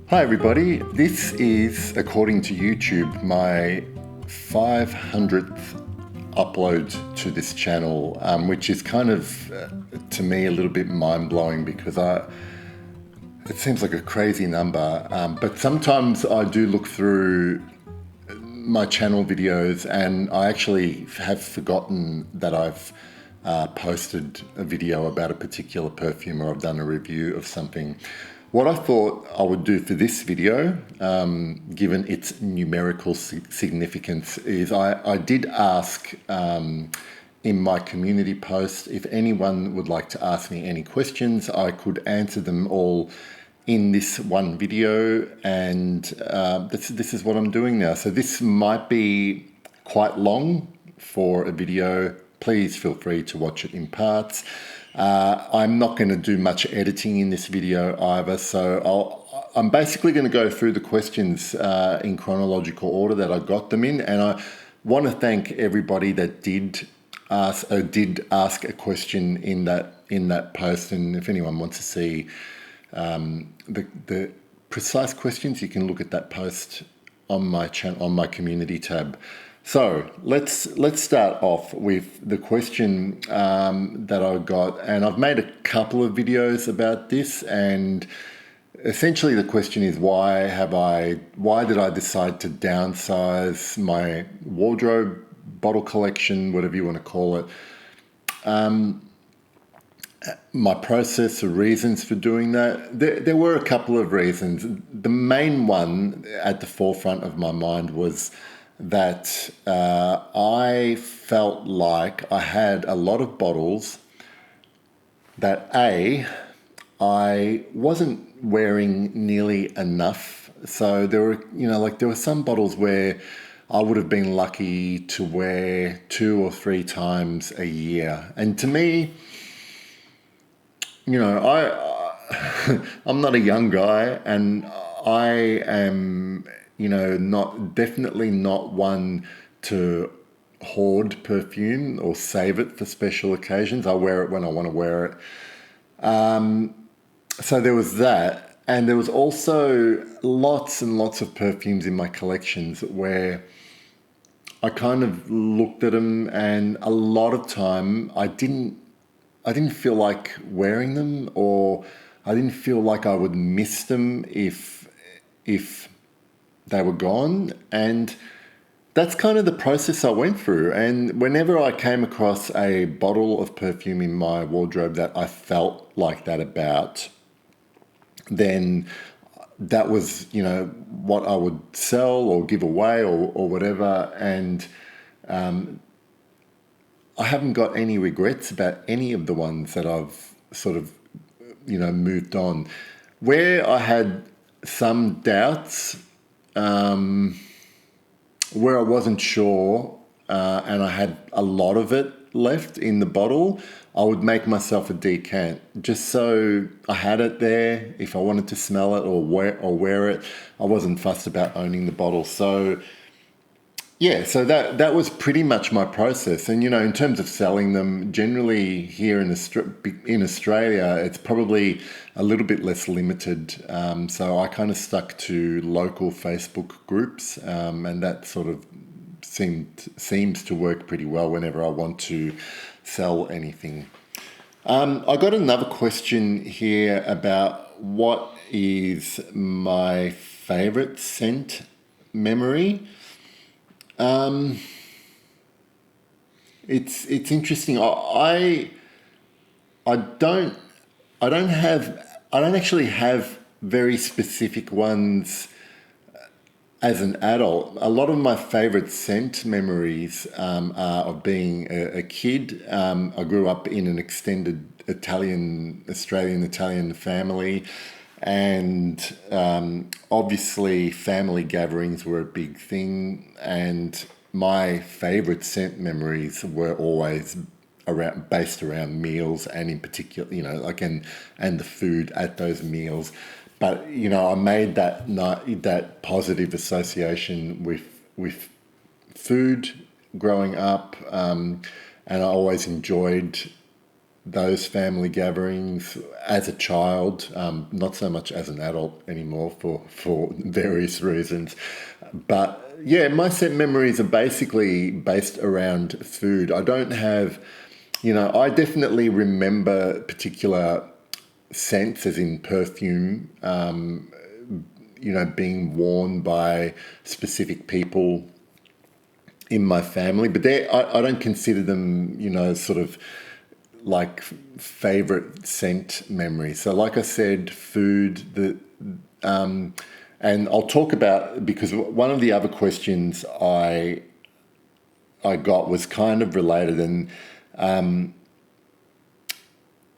Hi everybody, this is, according to YouTube, my 500th upload to this channel, which is kind of, to me, a little bit mind-blowing because it seems like a crazy number, but sometimes I do look through my channel videos and I actually have forgotten that I've posted a video about a particular perfume or I've done a review of something. What I thought I would do for this video, given its numerical significance, is I did ask in my community post if anyone would like to ask me any questions. I could answer them all in this one video, and this is what I'm doing now. So this might be quite long for a video. Please feel free to watch it in parts. I'm not going to do much editing in this video either, so I'm basically going to go through the questions in chronological order that I got them in, and I want to thank everybody that did ask a question in that post. And if anyone wants to see the precise questions, you can look at that post on my channel, on my community tab. So let's start off with the question that I got, and I've made a couple of videos about this, and essentially the question is why did I decide to downsize my wardrobe, bottle collection, whatever you want to call it. My process or reasons for doing that. There were a couple of reasons. The main one at the forefront of my mind was that I felt like I had a lot of bottles that I wasn't wearing nearly enough. So there were some bottles where I would have been lucky to wear 2 or 3 times a year. And to me, I'm not a young guy, and I am, definitely not one to hoard perfume or save it for special occasions. I wear it when I want to wear it. So there was that, and there was also lots and lots of perfumes in my collections where I kind of looked at them, and a lot of time I didn't feel like wearing them, or I didn't feel like I would miss them if they were gone. And that's kind of the process I went through. And whenever I came across a bottle of perfume in my wardrobe that I felt like that about, then that was, what I would sell or give away or whatever. And I haven't got any regrets about any of the ones that I've sort of, moved on. Where I had some doubts, where I wasn't sure, and I had a lot of it left in the bottle, I would make myself a decant just so I had it there if I wanted to smell it or wear it. I wasn't fussed about owning the bottle. So yeah, so that was pretty much my process. And, in terms of selling them, generally here in Australia, it's probably a little bit less limited. So I kind of stuck to local Facebook groups, and that sort of seems to work pretty well whenever I want to sell anything. I got another question here about what is my favorite scent memory. It's interesting. I don't actually have very specific ones as an adult. A lot of my favorite scent memories are of being a kid. I grew up in an extended Australian-Italian family, and obviously family gatherings were a big thing, and my favorite scent memories were always based around meals, and in particular, and the food at those meals. But I made that positive association with food growing up, and I always enjoyed those family gatherings as a child, not so much as an adult anymore for various reasons. But yeah, my scent memories are basically based around food. I don't have, I definitely remember particular scents, as in perfume, being worn by specific people in my family, but I don't consider them, sort of like favorite scent memories. So, like I said, food, and I'll talk about, because one of the other questions I got was kind of related, and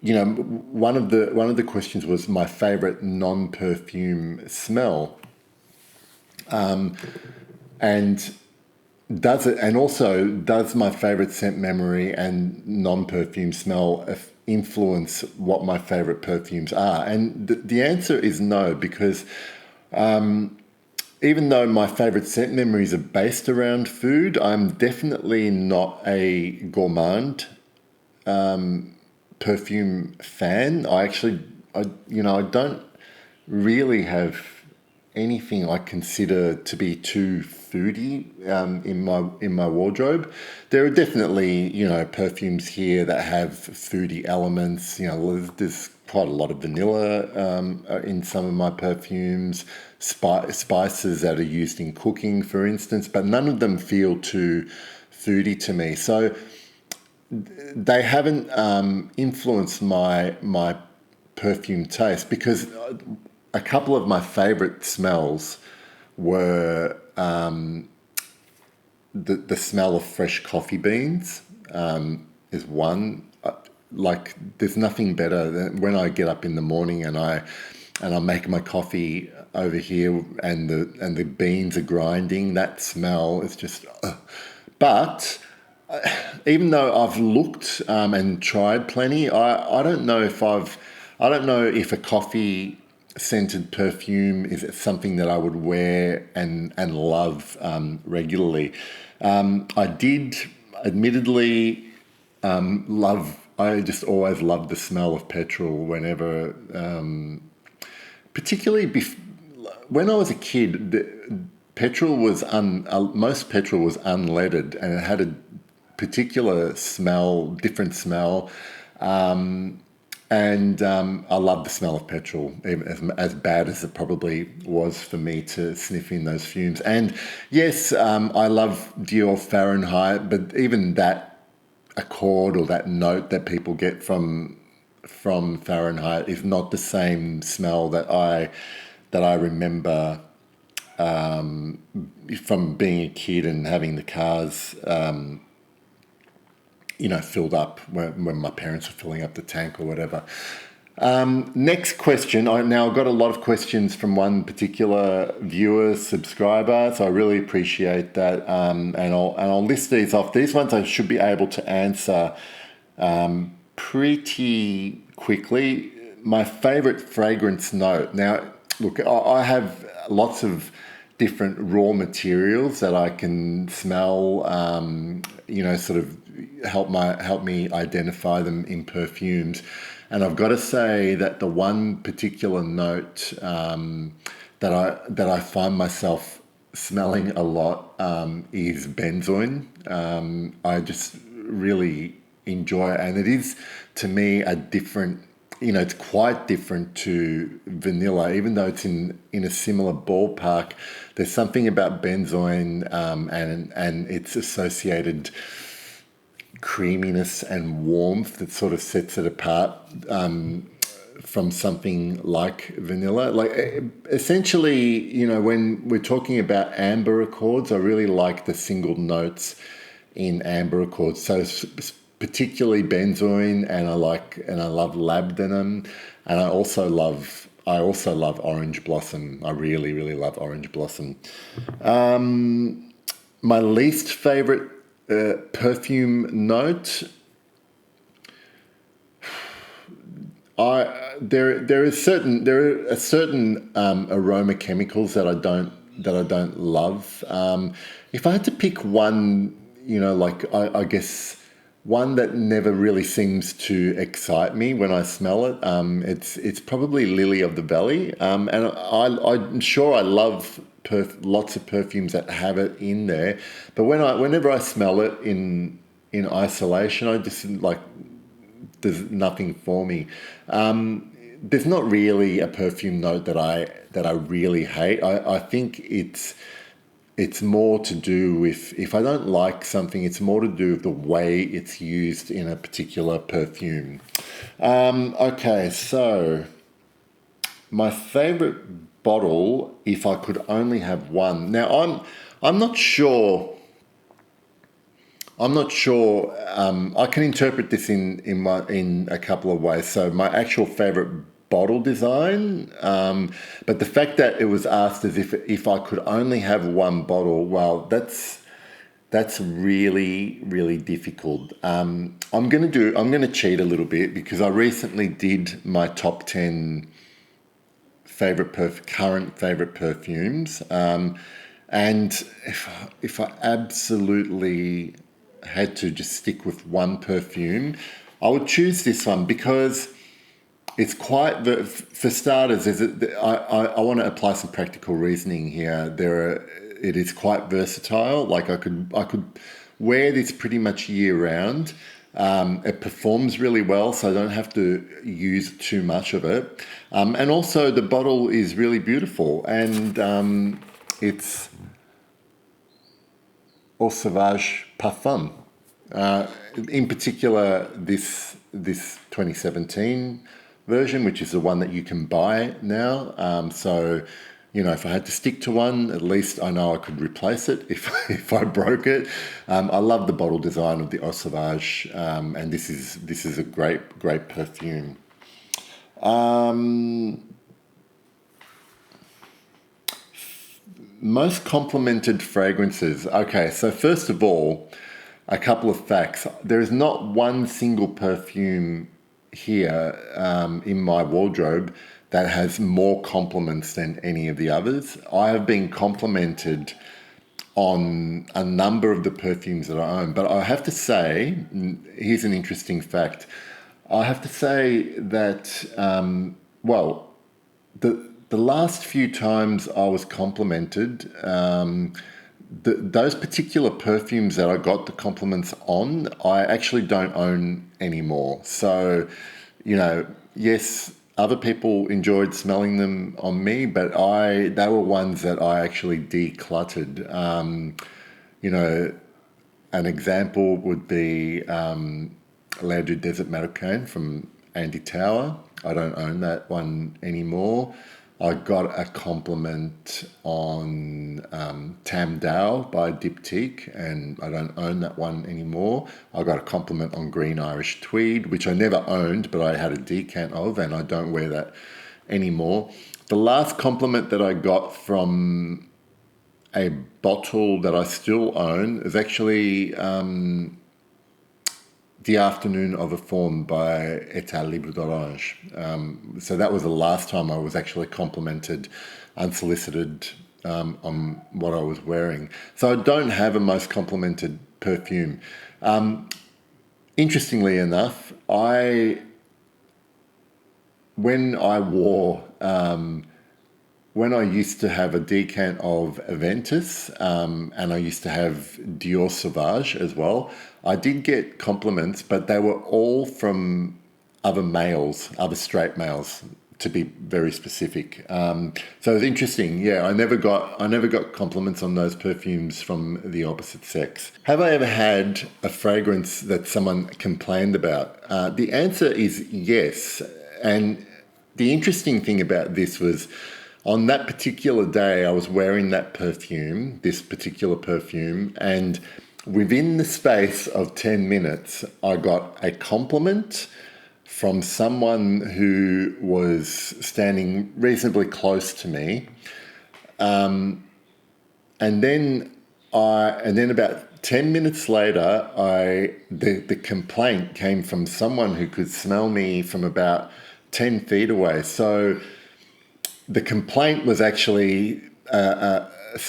one of the questions was my favorite non-perfume smell, and does my favorite scent memory and non-perfume smell influence what my favorite perfumes are? And the answer is no, because even though my favorite scent memories are based around food, I'm definitely not a gourmand perfume fan. I don't really have anything I consider to be too foodie in my wardrobe. There are definitely perfumes here that have foodie elements. There's quite a lot of vanilla in some of my perfumes, spices that are used in cooking, for instance, but none of them feel too foodie to me. So they haven't influenced my perfume taste, because a couple of my favorite smells were the smell of fresh coffee beans is one. Like, there's nothing better than when I get up in the morning and I make my coffee over here, and the beans are grinding. That smell is just. But even though I've looked and tried plenty, I don't know if a coffee scented perfume is something that I would wear and love regularly. I did admittedly love. I just always loved the smell of petrol whenever, particularly when I was a kid. Petrol was most petrol was unleaded, and it had a particular smell, different smell. And I love the smell of petrol, even as bad as it probably was for me to sniff in those fumes. And yes, I love Dior Fahrenheit, but even that accord or that note that people get from Fahrenheit is not the same smell that I remember from being a kid and having the cars filled up when my parents were filling up the tank or whatever. Next question. Now I've got a lot of questions from one particular viewer, subscriber, so I really appreciate that. And I'll list these off. These ones I should be able to answer pretty quickly. My favorite fragrance note. Now, look, I have lots of different raw materials that I can smell, sort of help me identify them in perfumes. And I've got to say that the one particular note that I find myself smelling a lot is benzoin. I just really enjoy it, and it is, to me, a different. It's quite different to vanilla, even though it's in a similar ballpark. There's something about benzoin and its associated creaminess and warmth that sort of sets it apart from something like vanilla. Like, essentially, when we're talking about amber accords, I really like the single notes in amber accords. So particularly benzoin, and I love labdanum, and I also love orange blossom. I really, really love orange blossom. My least favorite perfume note. There are certain aroma chemicals that I don't love. If I had to pick one, I guess one that never really seems to excite me when I smell it. It's probably Lily of the Valley, and I'm sure I love lots of perfumes that have it in there, but whenever I smell it in isolation, I just like there's nothing for me. There's not really a perfume note that I really hate. I think it's more to do with, if I don't like something, it's more to do with the way it's used in a particular perfume. Okay, so my favorite bottle, if I could only have one. Now I'm not sure. I can interpret this in a couple of ways. So my actual favorite bottle design, but the fact that it was asked as if I could only have one bottle, well, that's really, really difficult. I'm gonna cheat a little bit because I recently did my top 10 current favorite perfumes, and if I absolutely had to just stick with one perfume, I would choose this one because it's quite, for starters, I want to apply some practical reasoning here. It is quite versatile. Like I could wear this pretty much year round. It performs really well, so I don't have to use too much of it. And also the bottle is really beautiful, and it's Eau Sauvage Parfum. In particular, this 2017 version, which is the one that you can buy now. So, if I had to stick to one, at least I know I could replace it if I broke it. I love the bottle design of the Eau Sauvage, and this is a great perfume. Most complimented fragrances. Okay, so first of all, a couple of facts. There is not one single perfume here in my wardrobe that has more compliments than any of the others. I have been complimented on a number of the perfumes that I own, but I have to say, here's an interesting fact. I have to say that, the last few times I was complimented, those particular perfumes that I got the compliments on, I actually don't own anymore. So, yes, other people enjoyed smelling them on me, but they were ones that I actually decluttered. An example would be L'Air du Desert Marocain from Andy Tower. I don't own that one anymore. I got a compliment on Tam Dao by Diptyque, and I don't own that one anymore. I got a compliment on Green Irish Tweed, which I never owned, but I had a decant of, and I don't wear that anymore. The last compliment that I got from a bottle that I still own is actually The Afternoon of a Faun by État Libre d'Orange. So that was the last time I was actually complimented unsolicited on what I was wearing. So I don't have a most complimented perfume. Interestingly enough, when I used to have a decant of Aventus, and I used to have Dior Sauvage as well, I did get compliments, but they were all from other straight males, to be very specific. So it's interesting. Yeah, I never got compliments on those perfumes from the opposite sex. Have I ever had a fragrance that someone complained about? The answer is yes. And the interesting thing about this was, on that particular day, I was wearing this particular perfume, and within the space of 10 minutes, I got a compliment from someone who was standing reasonably close to me. And then about 10 minutes later, the complaint came from someone who could smell me from about 10 feet away. So the complaint was actually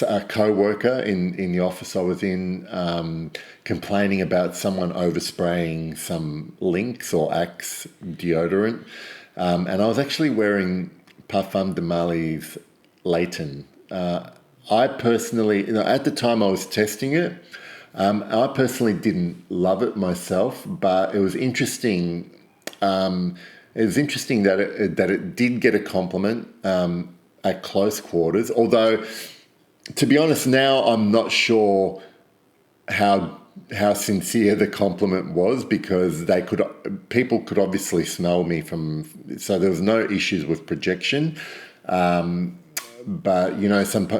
a co-worker in the office I was in complaining about someone overspraying some Lynx or Axe deodorant. And I was actually wearing Parfum de Marly's Leighton. I personally, at the time I was testing it, I personally didn't love it myself, but it was interesting. It was interesting that it did get a compliment at close quarters. Although, to be honest, now I'm not sure how sincere the compliment was, because people could obviously smell me so there was no issues with projection. But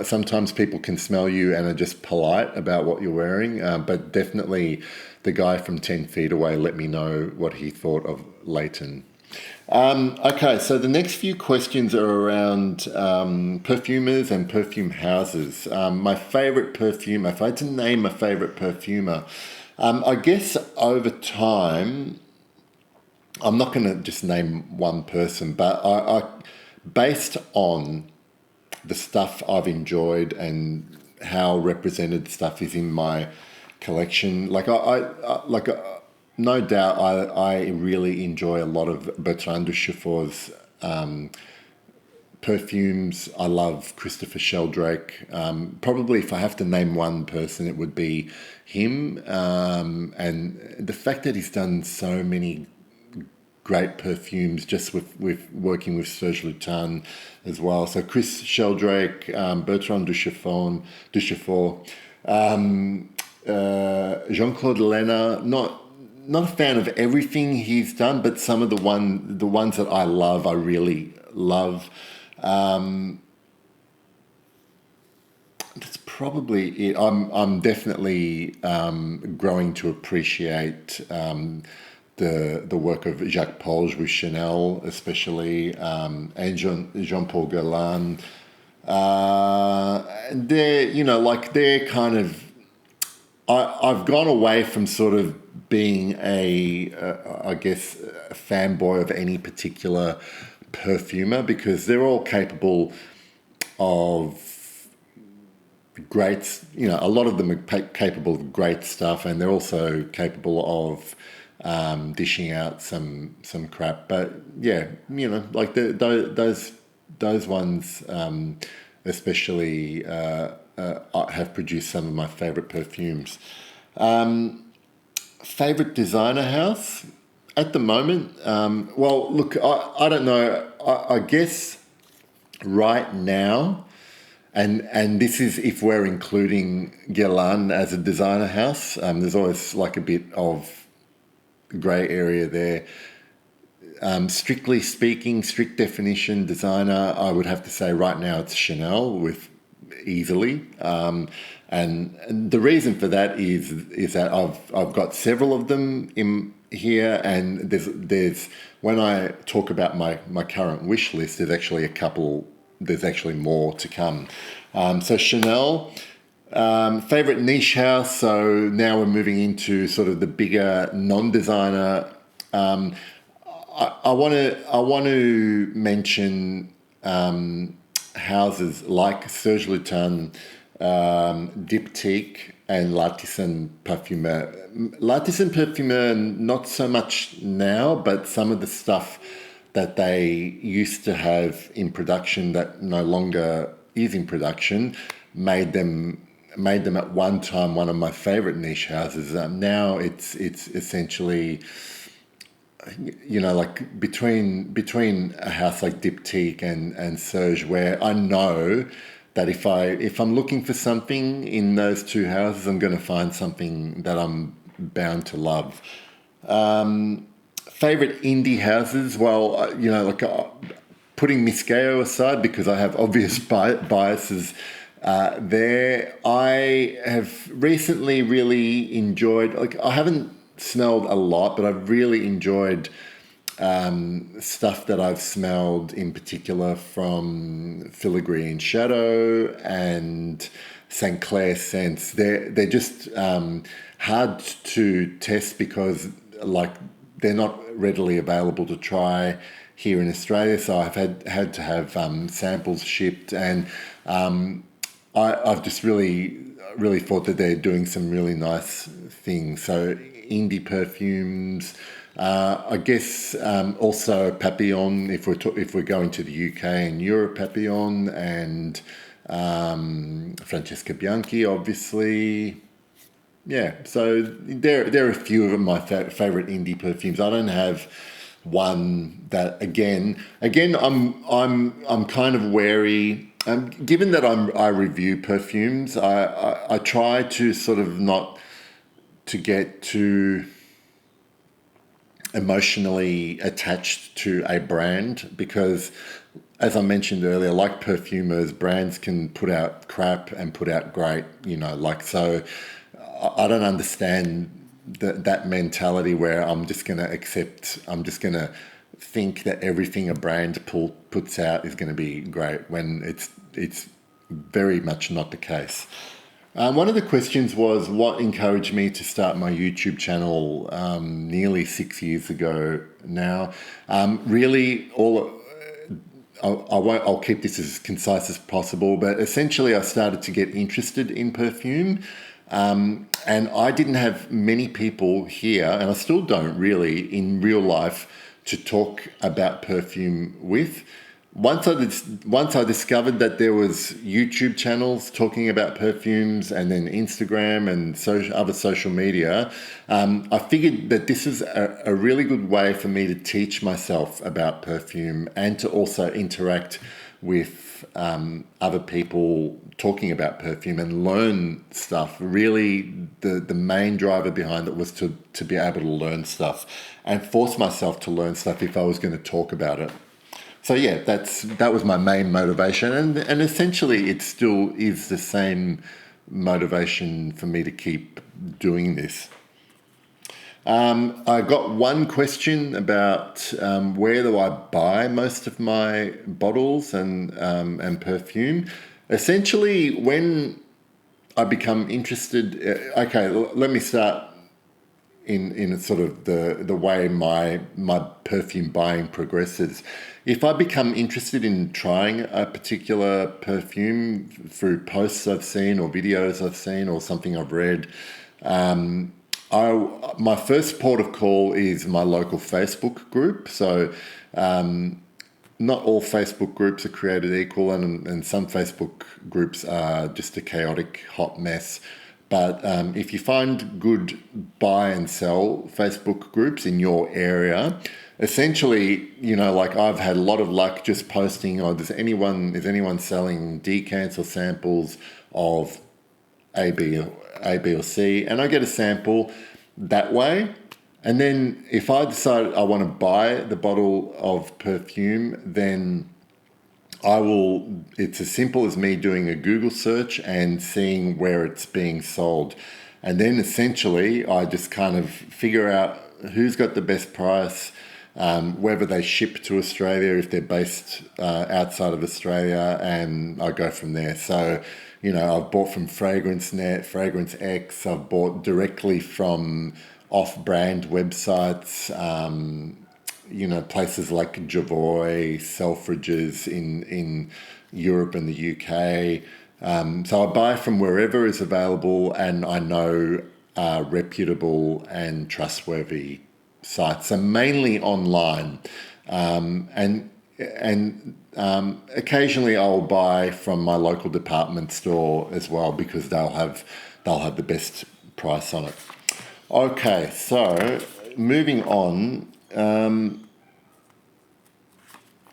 sometimes people can smell you and are just polite about what you're wearing. But definitely, the guy from 10 feet away let me know what he thought of Leighton. Okay, so the next few questions are around perfumers and perfume houses. My favorite perfume, if I had to name my favorite perfumer, I guess over time, I'm not going to just name one person, but I based on the stuff I've enjoyed and how represented stuff is in my collection. No doubt, I really enjoy a lot of Bertrand de Chauffour's perfumes. I love Christopher Sheldrake. Probably if I have to name one person, it would be him. And the fact that he's done so many great perfumes just with working with Serge Lutens as well. So Chris Sheldrake, Bertrand de Chauffour, Jean-Claude Lena, not a fan of everything he's done, but some of the ones that I love, I really love. That's probably it. I'm definitely growing to appreciate the work of Jacques Polge with Chanel, especially, and Jean-Paul Guerlain. They're kind of. I've gone away from sort of being a fanboy of any particular perfumer, because they're all capable of great, a lot of them are capable of great stuff, and they're also capable of dishing out some crap. But yeah, those ones especially have produced some of my favorite perfumes. Favorite designer house at the moment? Well, look, I don't know. I guess right now, and this is if we're including Guerlain as a designer house. There's always like a bit of grey area there. Strictly speaking, strict definition designer, I would have to say right now it's Chanel easily. And the reason for that is that I've got several of them in here, and there's when I talk about my current wish list, there's actually a couple. There's actually more to come. So Chanel, favorite niche house. So now we're moving into sort of the bigger non-designer. I want to mention houses like Serge Lutens, Diptyque, and L'artisan Parfumeur. L'artisan Parfumeur, not so much now, but some of the stuff that they used to have in production that no longer is in production made them at one time one of my favorite niche houses. Now it's essentially, like between a house like Diptyque and Serge, where I know that if I'm looking for something in those two houses, I'm going to find something that I'm bound to love. Favorite indie houses? Well, putting Miscao aside because I have obvious biases there. I have recently really enjoyed. I haven't smelled a lot, but I've really enjoyed stuff that I've smelled, in particular from Filigree and Shadow and St. Clair Scents. They're just hard to test because they're not readily available to try here in Australia. So I've had to have samples shipped, and I've just really thought that they're doing some really nice things. So indie perfumes, I guess also Papillon if we're going to the UK and Europe, Papillon and Francesca Bianchi, obviously. Yeah, so there are a few of my favorite indie perfumes. I don't have one that again I'm kind of wary. Given that I review perfumes, I try to sort of not to get too emotionally attached to a brand because, as I mentioned earlier, like perfumers, brands can put out crap and put out great, like so. I don't understand that mentality where I'm just going to think that everything a brand puts out is going to be great when it's very much not the case. One of the questions was what encouraged me to start my YouTube channel nearly 6 years ago now. Really, I'll keep this as concise as possible, but essentially I started to get interested in perfume. And I didn't have many people here, and I still don't really, in real life, to talk about perfume with. Once I discovered that there was YouTube channels talking about perfumes, and then Instagram and other social media, I figured that this is a really good way for me to teach myself about perfume and to also interact with other people talking about perfume and learn stuff. Really, the main driver behind it was to be able to learn stuff and force myself to learn stuff if I was going to talk about it. So yeah, that was my main motivation, and essentially it still is the same motivation for me to keep doing this. I got one question about where do I buy most of my bottles and perfume. Essentially, when I become interested, let me start in sort of the way my perfume buying progresses. If I become interested in trying a particular perfume through posts I've seen or videos I've seen or something I've read, my first port of call is my local Facebook group. So not all Facebook groups are created equal, and some Facebook groups are just a chaotic hot mess. But if you find good buy and sell Facebook groups in your area, essentially, like I've had a lot of luck just posting, is anyone selling decants or samples of A, B or C, and I get a sample that way. And then if I decide I want to buy the bottle of perfume, then it's as simple as me doing a Google search and seeing where it's being sold. And then essentially I just kind of figure out who's got the best price, whether they ship to Australia, if they're based outside of Australia, and I go from there. So, I've bought from Fragrance Net, Fragrance X, I've bought directly from off-brand websites, places like Grimoire, Selfridges in Europe and the UK. So I buy from wherever is available, and I know reputable and trustworthy sites. So mainly online, and occasionally I'll buy from my local department store as well because they'll have the best price on it. Okay, so moving on.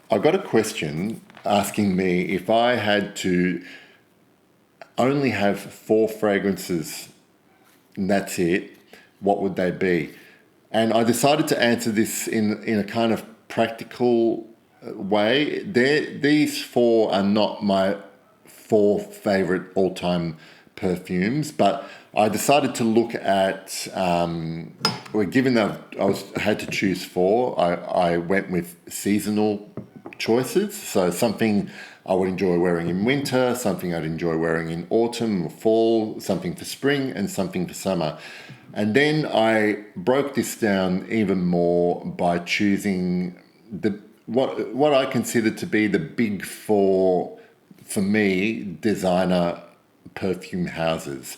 I got a question asking me if I had to only have 4 fragrances and that's it, what would they be? And I decided to answer this in a kind of practical way. These 4 are not my 4 favorite all-time perfumes, but I decided to look at, given that I had to choose 4, I went with seasonal choices. So something I would enjoy wearing in winter, something I'd enjoy wearing in autumn or fall, something for spring and something for summer. And then I broke this down even more by choosing what I consider to be the big 4, for me, designer perfume houses.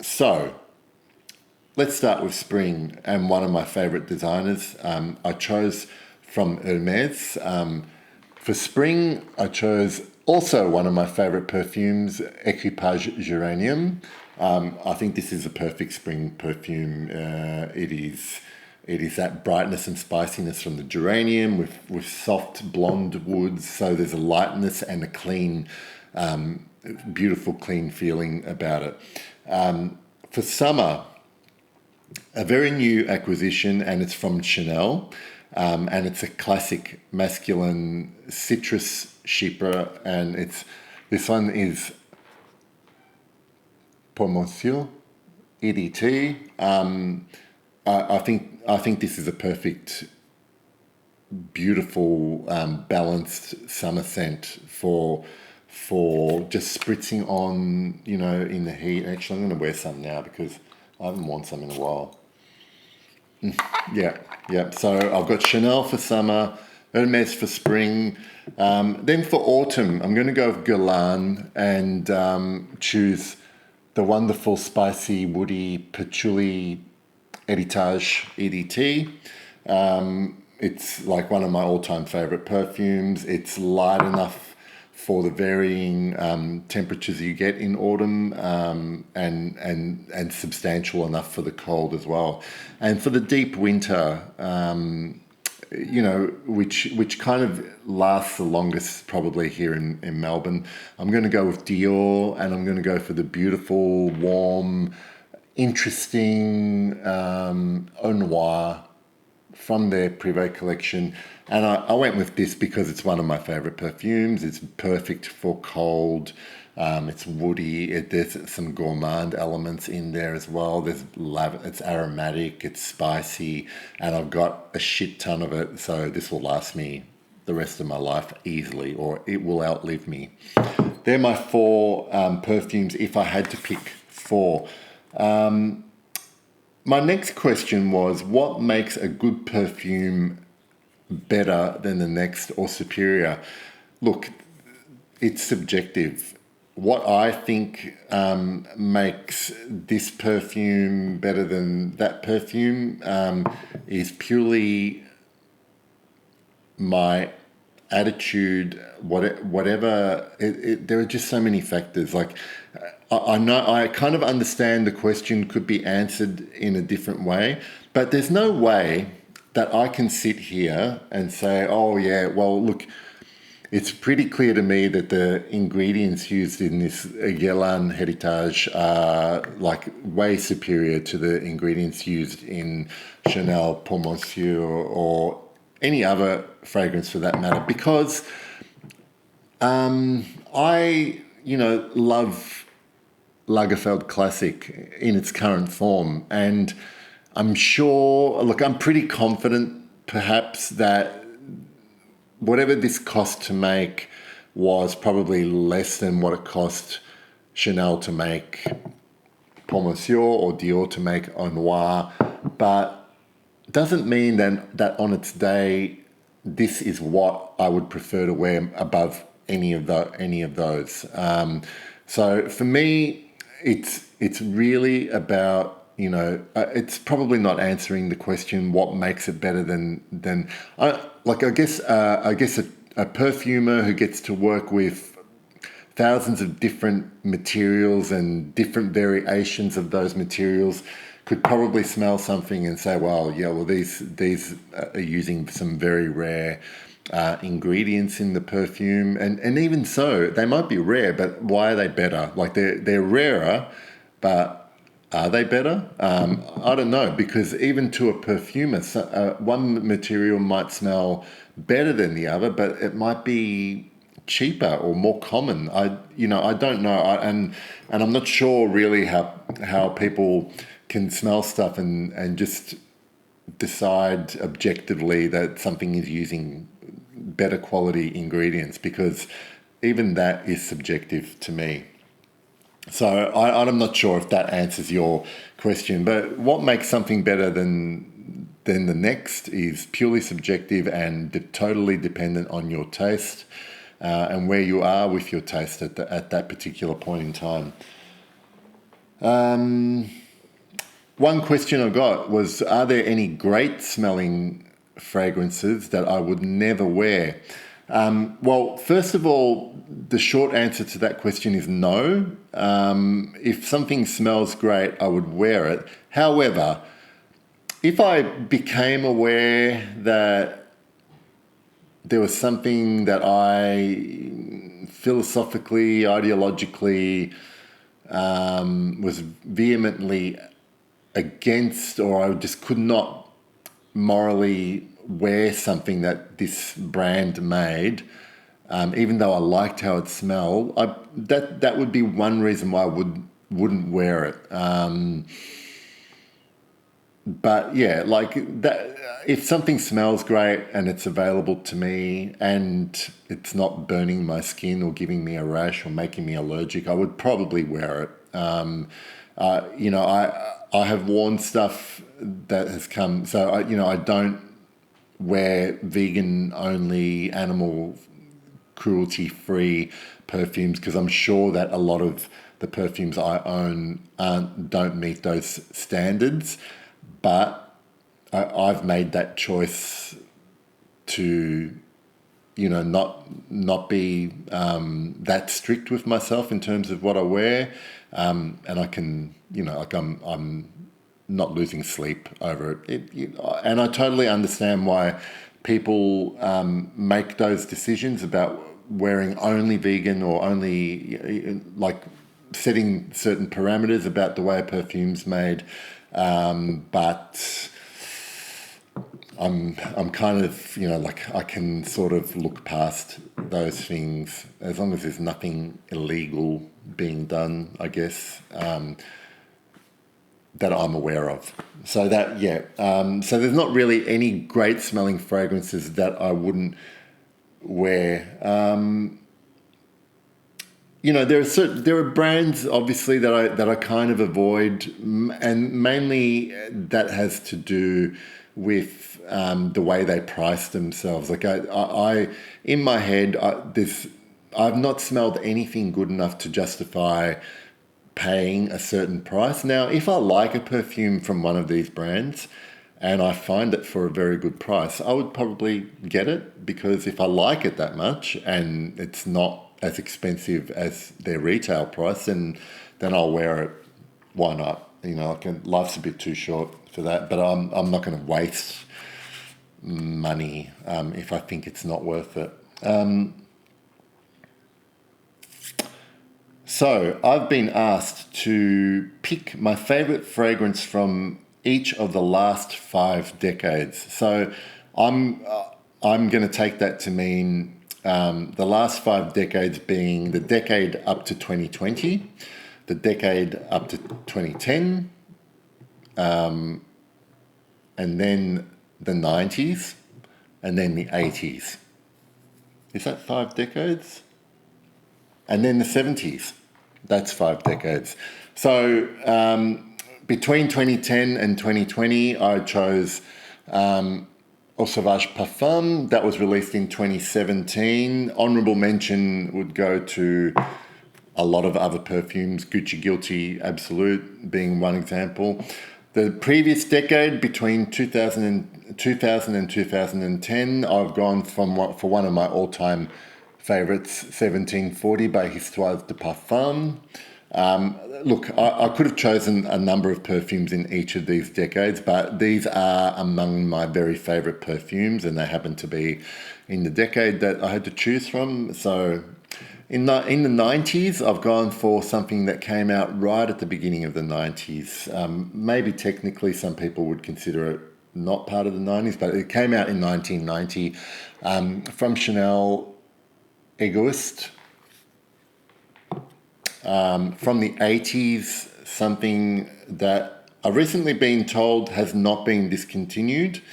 So let's start with spring, and one of my favorite designers. I chose from Hermes. For spring, I chose also one of my favorite perfumes, Equipage Geranium. I think this is a perfect spring perfume. It is that brightness and spiciness from the geranium with soft blonde woods. So there's a lightness and a clean, beautiful, clean feeling about it. For summer, a very new acquisition, and it's from Chanel. And it's a classic masculine citrus chypre, and this one is Pour Monsieur EDT. I think this is a perfect, beautiful, balanced summer scent for just spritzing on, in the heat. Actually, I'm going to wear some now because I haven't worn some in a while. Yeah. So I've got Chanel for summer, Hermes for spring. Then for autumn, I'm going to go with Guerlain and choose the wonderful, spicy, woody patchouli Heritage EDT. It's like one of my all-time favorite perfumes. It's light enough for the varying temperatures you get in autumn, and substantial enough for the cold as well. And for the deep winter, which kind of lasts the longest probably here in Melbourne, I'm going to go with Dior, and I'm going to go for the beautiful, warm, interesting Eau Noir from their Privé collection. And I went with this because it's one of my favorite perfumes. It's perfect for cold. It's woody. There's some gourmand elements in there as well. It's aromatic. It's spicy, and I've got a shit ton of it. So this will last me the rest of my life easily, or it will outlive me. They're my four perfumes if I had to pick four. My next question was, what makes a good perfume better than the next or superior? Look, it's subjective. What I think makes this perfume better than that perfume is purely my attitude, whatever. There are just so many factors. Like, I know, I kind of understand the question could be answered in a different way, but there's no way that I can sit here and say, oh yeah, well look, it's pretty clear to me that the ingredients used in this Guerlain Heritage are like way superior to the ingredients used in Chanel Pour Monsieur or any other fragrance for that matter, because I love Lagerfeld Classic in its current form, and I'm pretty confident perhaps that whatever this cost to make was probably less than what it cost Chanel to make Pour Monsieur or Dior to make Eau Noir, but doesn't mean that on its day this is what I would prefer to wear above any of those. So for me, it's really about, it's probably not answering the question what makes it better than I guess a perfumer who gets to work with thousands of different materials and different variations of those materials could probably smell something and say, well, these are using some very rare ingredients in the perfume, and even so, they might be rare, but why are they better? Like they're rarer, but are they better? I don't know, because even to a perfumer, one material might smell better than the other, but it might be cheaper or more common. I don't know, and I'm not sure really how people can smell stuff and just decide objectively that something is using better quality ingredients, because even that is subjective to me. So I'm not sure if that answers your question, but what makes something better than the next is purely subjective and totally dependent on your taste. and where you are with your taste at that particular point in time. One question I got was, are there any great smelling fragrances that I would never wear? Well, first of all, the short answer to that question is no. If something smells great, I would wear it. However, if I became aware that there was something that I philosophically, ideologically was vehemently against, or I just could not morally wear something that this brand made, even though I liked how it smelled, that would be one reason why I wouldn't wear it. But yeah, like that, if something smells great and it's available to me and it's not burning my skin or giving me a rash or making me allergic, I would probably wear it. I have worn stuff that has come, so I don't wear vegan-only, animal cruelty-free perfumes because I'm sure that a lot of the perfumes I own don't meet those standards. But I've made that choice to, not be that strict with myself in terms of what I wear, and I can, I'm not losing sleep over it. And I totally understand why people make those decisions about wearing only vegan or only setting certain parameters about the way a perfume's made. But I'm kind of, I can sort of look past those things as long as there's nothing illegal being done, I guess, that I'm aware of. So so there's not really any great smelling fragrances that I wouldn't wear. There are brands obviously that I kind of avoid, and mainly that has to do with the way they price themselves. Like I in my head, I've not smelled anything good enough to justify paying a certain price. Now, if I like a perfume from one of these brands and I find it for a very good price, I would probably get it, because if I like it that much and it's not as expensive as their retail price, then I'll wear it. Why not? Life's a bit too short for that, but I'm not going to waste money if I think it's not worth it. So I've been asked to pick my favorite fragrance from each of the last 5 decades. So I'm going to take that to mean the last 5 decades being the decade up to 2020, the decade up to 2010, and then the 90s, and then the 80s. Is that 5 decades? And then the 70s. That's 5 decades. So between 2010 and 2020, I chose Eau Sauvage Parfum. That was released in 2017. Honourable mention would go to a lot of other perfumes, Gucci Guilty Absolute being one example. The previous decade, between 2000 and 2010, I've gone for one of my all-time favourites, 1740 by Histoire de Parfum. Look, I could have chosen a number of perfumes in each of these decades, but these are among my very favourite perfumes, and they happen to be in the decade that I had to choose from. So in the 90s, I've gone for something that came out right at the beginning of the 90s. Maybe technically some people would consider it not part of the 90s, but it came out in 1990 from Chanel, Egoist. From the 80s, something that I've recently been told has not been discontinued,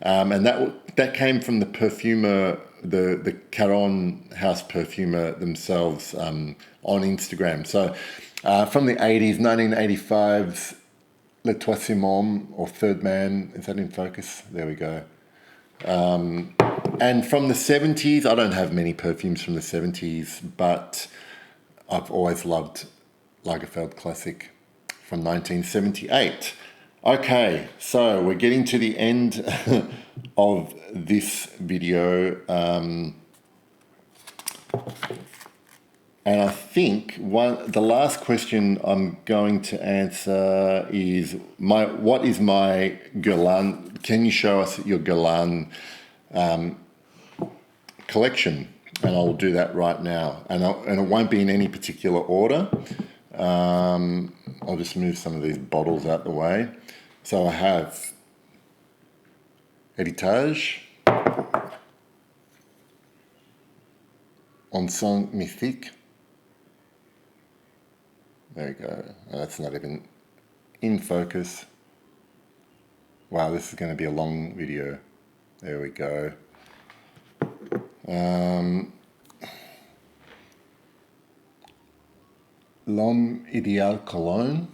and that came from the perfumer, the Caron house perfumer themselves on Instagram. So from the 80s, 1985's Le Troisième Homme, or Third Man, is that in focus? There we go. And from the 70s, I don't have many perfumes from the 70s, but I've always loved Lagerfeld Classic from 1978. Okay, so we're getting to the end of this video. And I think the last question I'm going to answer is what is my Guerlain? Can you show us your Guerlain collection? And I'll do that right now. And it won't be in any particular order. I'll just move some of these bottles out the way. So I have Héritage, Encens Mystique. There you go. That's not even in focus. Wow, this is going to be a long video. There we go. L'Homme Idéal Cologne.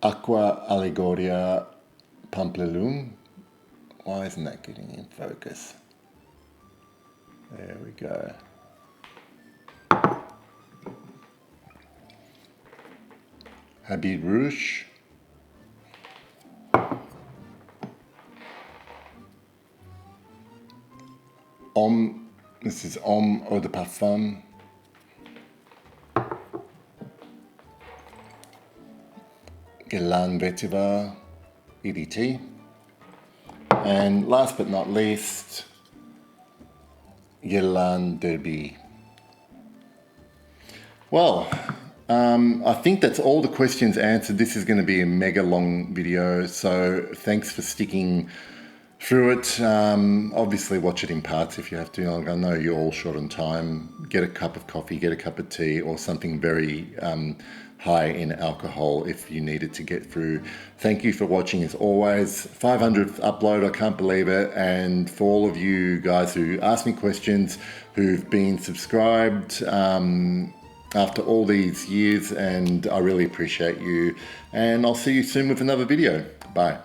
Aqua Allegoria Pampelune. Why isn't that getting in focus? There we go. Habit Rouge. This is Homme Eau de Parfum. Guerlain Vetiver EDT. And last but not least, Guerlain Derby. Well, I think that's all the questions answered. This is going to be a mega long video, so thanks for sticking through it. Obviously watch it in parts if you have to. I know you're all short on time. Get a cup of coffee, get a cup of tea, or something very high in alcohol if you need it to get through. Thank you for watching as always. 500th upload, I can't believe it. And for all of you guys who asked me questions, who've been subscribed after all these years, and I really appreciate you. And I'll see you soon with another video. Bye.